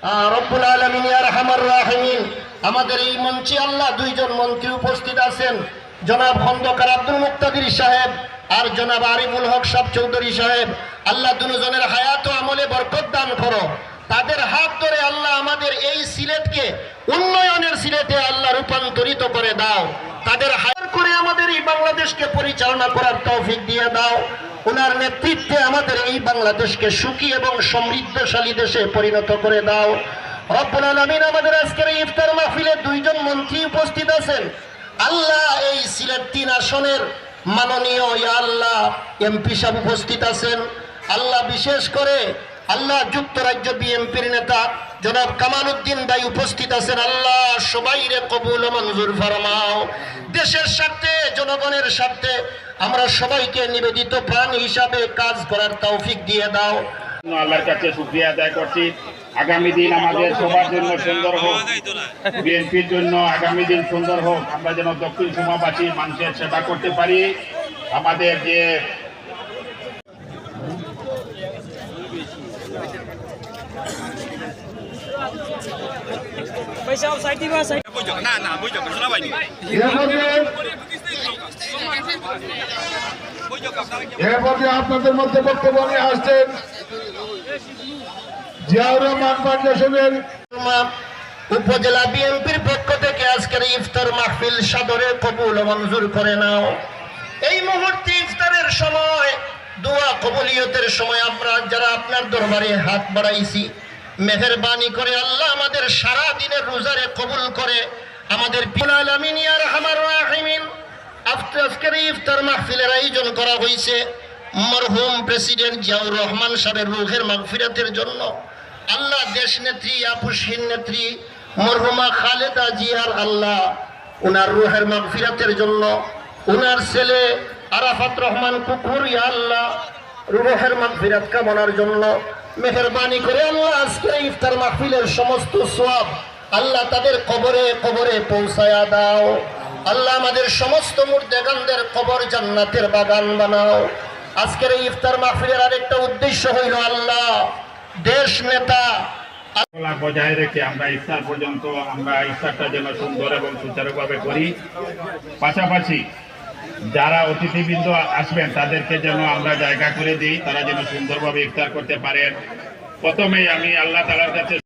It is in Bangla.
রব্বুল আলামিন ইয়া আরহামার রাহিমিন। আমাদের এই মঞ্চে আল্লাহ দুইজন মন্ত্রী উপস্থিত আছেন, জনাব খন্দকার আব্দুল মুক্তাদির সাহেব আর জনাব আরিফুল হক সাহেব চৌধুরী সাহেব। আল্লাহ দুজনের হায়াত ও আমলে বরকত দান করো। তাদের হাত ধরে আল্লাহ আমাদের এই সিলেটকে উন্নয়নের সিলেটে আল্লাহ রূপান্তরিত করে দাও। তাদের হায়াত করে আমাদের এই বাংলাদেশকে পরিচালনা করার তৌফিক দিয়ে দাও। ওনার নেতৃত্বে আমাদের এই বাংলাদেশকে সুখী এবং সমৃদ্ধশালী দেশে পরিণত করে দাও। রব্বুল আলামিন, আমাদের আজকের এই ইফতার মাহফিলে দুইজন মন্ত্রী উপস্থিত আছেন। আল্লাহ এই সিলেট 3 আসনের মাননীয় ইয়া আল্লাহ এমপি সাহেব উপস্থিত আছেন। আল্লাহ বিশেষ করে আল্লাহ যুক্তরাজ্য বিএনপির নেতা জনাব কামাল উদ্দিন ভাই উপস্থিত আছেন। আল্লাহ সবাইরে কবুল ও মঞ্জুর ফরমাও। দেশের স্বার্থে, জনগণের স্বার্থে আমরা সবাইকে নিবেদিত প্রাণ হিসাবে কাজ করার তৌফিক দিয়ে দাও। আল্লাহর কাছে শুকরিয়া আদায় করছি। আগামী দিন আমাদের সবার জন্য সুন্দর হোক, বিএনপির জন্য আগামী দিন সুন্দর হোক। আমরা যেন দক্ষিণ সীমাবাসী মানুষের সেবা করতে পারি। আমাদের যে আপনাদের মধ্যে বক্তব্য নিয়ে আসছেন জিয়াউর রহমান ফাউন্ডেশনের উপজেলা বিএনপির পক্ষ থেকে আজকের ইফতার মাহফিল সাদরে কবুল ও মঞ্জুর করে নাও। এই মুহূর্তে ইফতারের সময়, দোয়া কবুলিয়তের সময় আমরা যারা আপনার দরবারে হাত বাড়াইছি, মেহেরবানি করে আল্লাহ আমাদের সারা দিনের রোজারে কবুল করে আমাদের আলামিন ইয়া আরহামার রাহিমিন। আজকের ইফতার মাহফিলের আয়োজন করা হয়েছে মরহুম প্রেসিডেন্ট জিয়াউর রহমান সাহেবের রূহের মাগফিরাতের জন্য। আল্লাহ দেশ নেত্রী, আপুসহীন নেত্রী মরহুমা খালেদা জিয়ার আল্লাহ ওনার রূহের মাগফিরাতের জন্য, ওনার ছেলে আরাফাত রহমান কুকুর ইয়া আল্লাহ রূহের মাগফিরাত কামনার জন্য মেহেরবানি করে আল্লাহ আজকের ইফতার মাহফিলের সমস্ত সওয়াব আল্লাহ তাদের কবরে কবরে পৌঁছায়া দাও। আল্লাহ আমাদের সমস্ত মুর্দাগানদের কবর জান্নাতের বাগান বানাও। আজকের এই ইফতার মাহফিলের আরেকটা উদ্দেশ্য হইল আল্লাহ দেশ নেতা বজায় রেখে আমরা ইফতার পর্যন্ত আমরা ইফতারটা যেন সুন্দর এবং সুচারুভাবে করি। পাশাপাশি যারা অতিথিবৃন্দ আসবেন তাদেরকে যেন আমরা জায়গা করে দিই, তারা যেন সুন্দরভাবে ইফতার করতে পারেন। প্রথমেই আমি আল্লাহ তাআলার কাছে